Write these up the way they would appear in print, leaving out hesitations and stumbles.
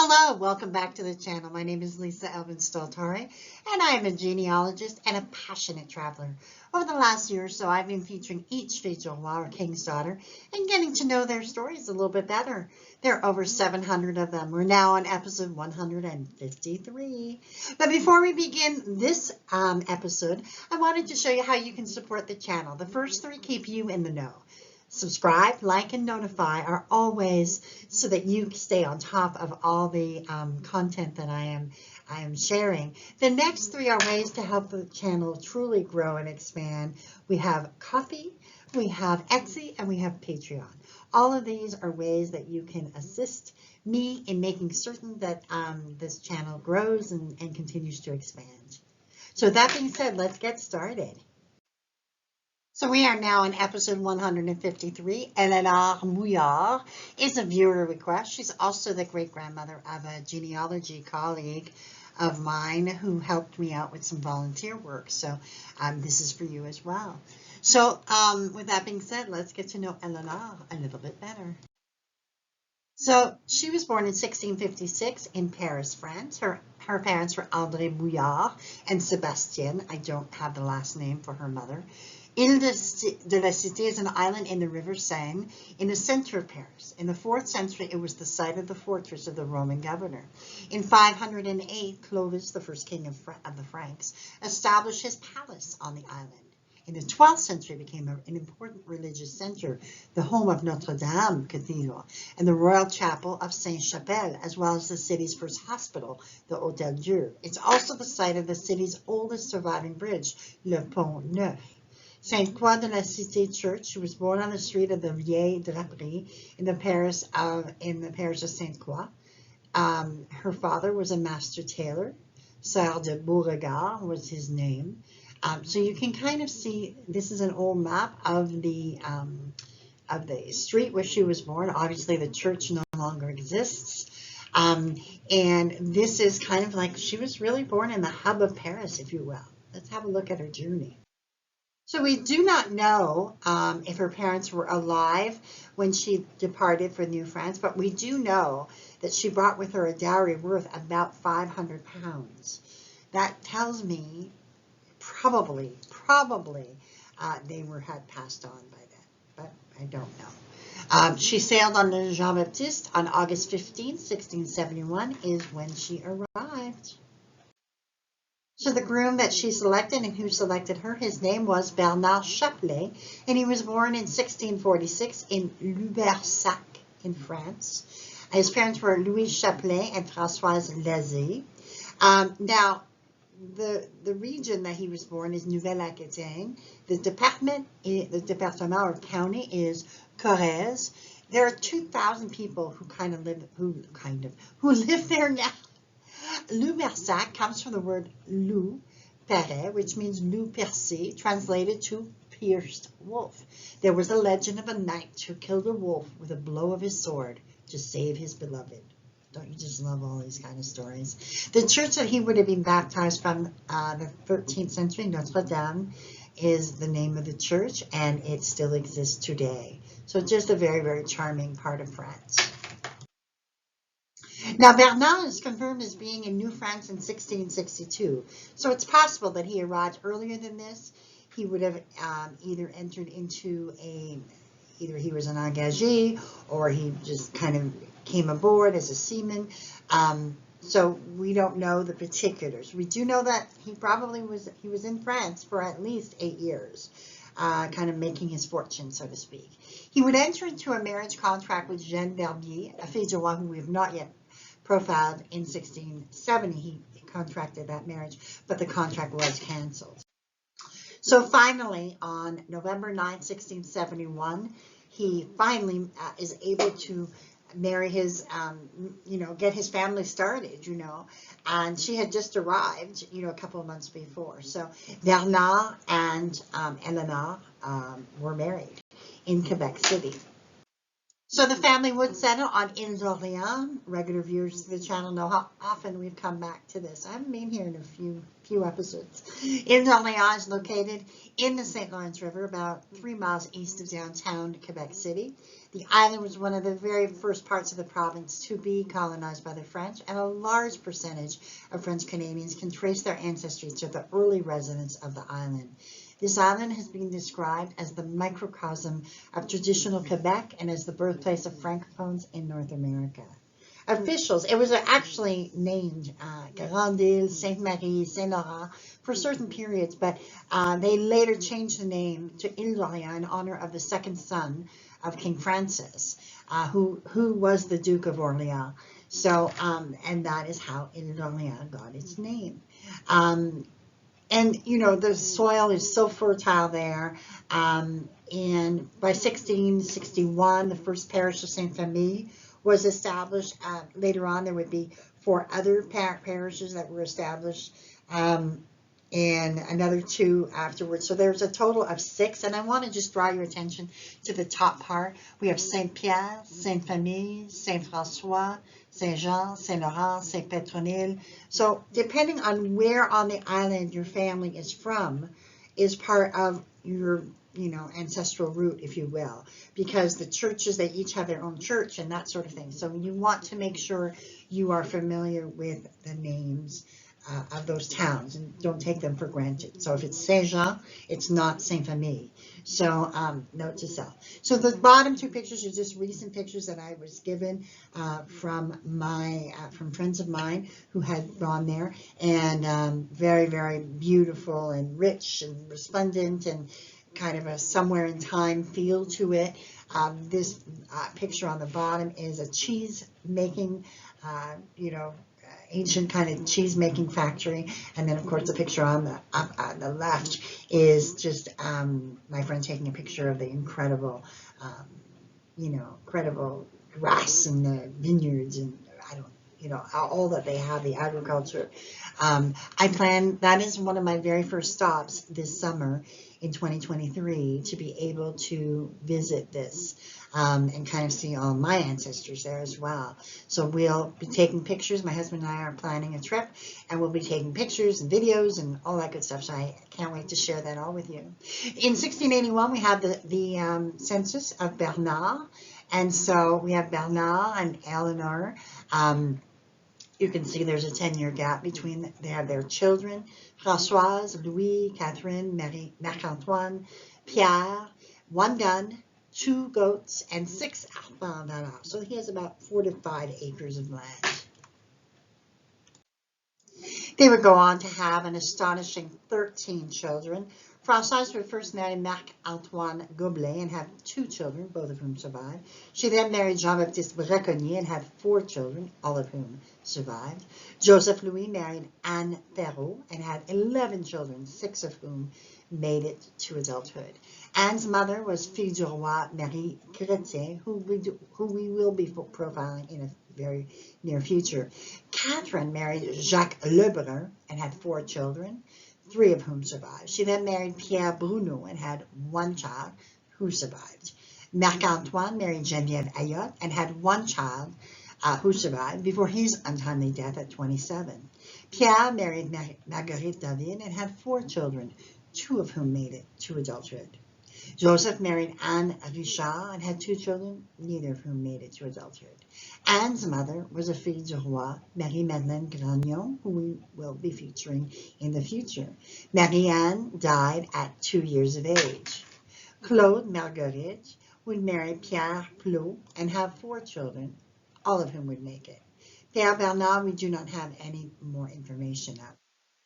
Hello, welcome back to the channel. My name is Lisa Elvin-Staltare, and I am a genealogist and a passionate traveler. Over the last year or so, I've been featuring each Feijoa or King's Daughter and getting to know their stories a little bit better. There are over 700 of them. We're now on episode 153. But before we begin this episode, I wanted to show you how you can support the channel. The first three keep you in the know. Subscribe, like, and notify are always so that you stay on top of all the content that I am sharing. The next three are ways to help the channel truly grow and expand. We have Ko-fi, we have Etsy, and we have Patreon. All of these are ways that you can assist me in making certain that this channel grows and continues to expand. So with that being said, let's get started. So we are now in episode 153. Eleanore Mouillard is a viewer request. She's also the great-grandmother of a genealogy colleague of mine who helped me out with some volunteer work. So this is for you as well. So with that being said, let's get to know Eleanore a little bit better. So she was born in 1656 in Paris, France. Her parents were André Mouillard and Sébastien. I don't have the last name for her mother. Ile de la Cité is an island in the River Seine in the center of Paris. In the 4th century, it was the site of the fortress of the Roman governor. In 508, Clovis, the first king of the Franks, established his palace on the island. In the 12th century, it became an important religious center, the home of Notre Dame Cathedral and the Royal Chapel of Sainte-Chapelle, as well as the city's first hospital, the Hôtel Dieu. It's also the site of the city's oldest surviving bridge, Le Pont Neuf. Sainte Croix de la Cité Church. She was born on the street of the Vieille Draperie in the parish of Sainte Croix. Her father was a master tailor. Sœur de Beauregard was his name. So you can kind of see this is an old map of the street where she was born. Obviously, the church no longer exists. And this is kind of like she was really born in the hub of Paris, if you will. Let's have a look at her journey. So we do not know if her parents were alive when she departed for New France, but we do know that she brought with her a dowry worth about 500 pounds. That tells me probably they had passed on by then, but I don't know. She sailed on the Jean-Baptiste on August 15, 1671 is when she arrived. So the groom that she selected and who selected her, his name was Bernard Chaplet, and he was born in 1646 in Lubersac in France. His parents were Louis Chaplet and Françoise Lazé. Now, the region that he was born is Nouvelle-Aquitaine. The department or county is Corrèze. There are 2,000 people who live there now. Lubersac comes from the word loup, perret, which means loup percé, translated to pierced wolf. There was a legend of a knight who killed a wolf with a blow of his sword to save his beloved. Don't you just love all these kind of stories? The church that he would have been baptized from the 13th century, Notre Dame, is the name of the church, and it still exists today. So just a very, very charming part of France. Now, Bernard is confirmed as being in New France in 1662, so it's possible that he arrived earlier than this. He would have either entered into either he was an engagé or he just kind of came aboard as a seaman. So we don't know the particulars. We do know that he was in France for at least 8 years, kind of making his fortune, so to speak. He would enter into a marriage contract with Jeanne Verbier, a Feijoa who we have not yet profiled. In 1670, he contracted that marriage, but the contract was canceled. So finally, on November 9, 1671, he finally is able to marry his, get his family started, and she had just arrived, a couple of months before. So Bernard and Eleanore were married in Quebec City. So the family would settle on Ile d'Orléans. Regular viewers to the channel know how often we've come back to this. I haven't been here in a few episodes. Ile d'Orléans is located in the St. Lawrence River, about 3 miles east of downtown Quebec City. The island was one of the very first parts of the province to be colonized by the French, and a large percentage of French Canadians can trace their ancestry to the early residents of the island. This island has been described as the microcosm of traditional Quebec and as the birthplace of Francophones in North America. Officials, it was actually named Grande Ile, Sainte Marie, Saint Laurent for certain periods, but they later changed the name to Ile d'Orléans in honor of the second son of King Francis, who was the Duke of Orleans. So, and that is how Ile d'Orléans got its name. And, you know, the soil is so fertile there. And by 1661, the first parish of Saint Famille was established. Later on, there would be 4 other parishes that were established, and another 2 afterwards. So there's a total of 6. And I want to just draw your attention to the top part. We have Saint Pierre, Saint Famille, Saint François, Saint Jean, Saint Laurent, Saint Petronille. So depending on where on the island your family is from is part of your, you know, ancestral root, if you will, because the churches, they each have their own church and that sort of thing. So you want to make sure you are familiar with the names of those towns and don't take them for granted. So if it's Saint Jean, it's not Saint Famille. So note to self. So the bottom 2 pictures are just recent pictures that I was given from friends of mine who had gone there, and very, very beautiful and rich and resplendent and kind of a somewhere in time feel to it. This picture on the bottom is a cheese making, you know, ancient kind of cheese making factory, and then of course the picture on the left is just my friend taking a picture of the incredible, you know, incredible grass and the vineyards and you know, all that they have, the agriculture. That is one of my very first stops this summer in 2023 to be able to visit this and kind of see all my ancestors there as well. So we'll be taking pictures. My husband and I are planning a trip, and we'll be taking pictures and videos and all that good stuff. So I can't wait to share that all with you. In 1681, we have the census of Bernard. And so we have Bernard and Eleanore. You can see there's a 10-year gap between, they have their children, Françoise, Louis, Catherine, Marie, Marc-Antoine, Pierre, 1 gun, 2 goats, and 6 arpents. So he has about 4 to 5 acres of land. They would go on to have an astonishing 13 children. Françoise would first marry Marc-Antoine Goblet and have 2 children, both of whom survived. She then married Jean-Baptiste Braconnier and had 4 children, all of whom survived. Joseph Louis married Anne Perrault and had 11 children, 6 of whom made it to adulthood. Anne's mother was Fille du Roi Marie Chrétien, who we will be profiling in a very near future. Catherine married Jacques Lebrun and had 4 children, 3 of whom survived. She then married Pierre Bruno and had 1 child who survived. Marc-Antoine married Geneviève Ayotte and had 1 child who survived before his untimely death at 27. Pierre married Marguerite David and had 4 children, 2 of whom made it to adulthood. Joseph married Anne Richard and had 2 children, neither of whom made it to adulthood. Anne's mother was a Fille du Roi, Marie-Madeleine Gragnon, who we will be featuring in the future. Marie-Anne died at 2 years of age. Claude Marguerite would marry Pierre Plot and have 4 children, all of whom would make it. Pierre Bernard, we do not have any more information of.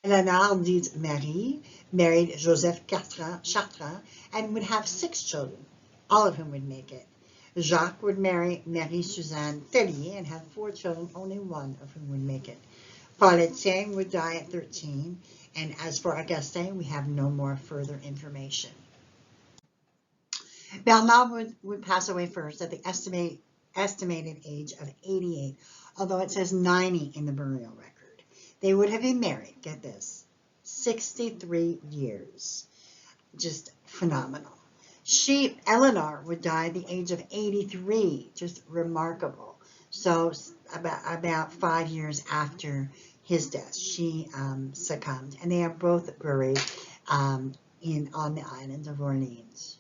Eleanore dite Marie married Joseph Chartrand and would have 6 children, all of whom would make it. Jacques would marry Marie-Suzanne Tellier and have 4 children, only 1 of whom would make it. Paul Etienne would die at 13, and as for Augustin, we have no more further information. Bernard would pass away first at the estimated age of 88, although it says 90 in the burial record. They would have been married, get this, 63 years. Just phenomenal. Eleanor would die at the age of 83, just remarkable. So about 5 years after his death, she succumbed, and they are both buried on the island of Orleans.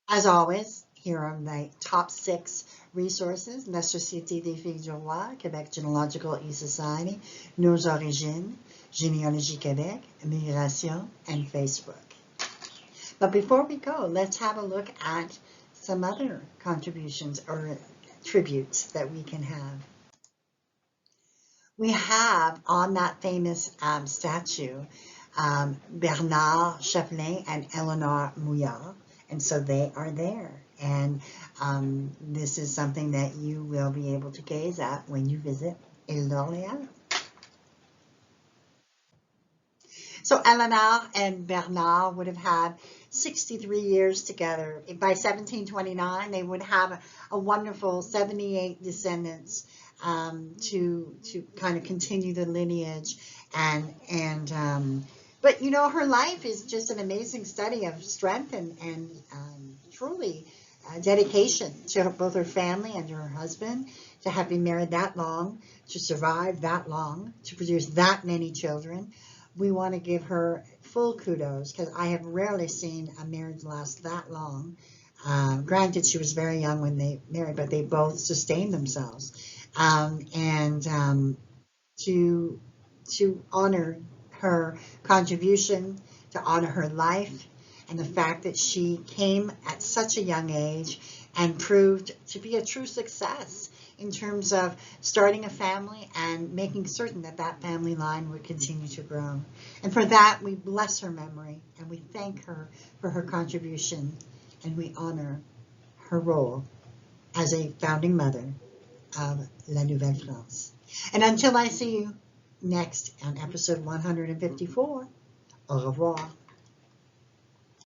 As always, here are my top 6 resources: La Société des Filles du Roi, Quebec Genealogical E-Society, Nos Origines, Généalogie Québec, Migration, and Facebook. But before we go, let's have a look at some other contributions or tributes that we can have. We have on that famous statue Bernard Chapelain and Eleanore Mouillard, and so they are there. And this is something that you will be able to gaze at when you visit Ile d'Orléans. So Eleanor and Bernard would have had 63 years together. By 1729, they would have a wonderful 78 descendants to kind of continue the lineage. But you know, her life is just an amazing study of strength and truly dedication to both her family and to her husband, to have been married that long, to survive that long, to produce that many children. We want to give her full kudos, because I have rarely seen a marriage last that long. Granted, she was very young when they married, but they both sustained themselves. To honor her contribution, to honor her life, and the fact that she came at such a young age and proved to be a true success in terms of starting a family and making certain that that family line would continue to grow. And for that, we bless her memory, and we thank her for her contribution, and we honor her role as a founding mother of La Nouvelle France. And until I see you next on episode 154, au revoir.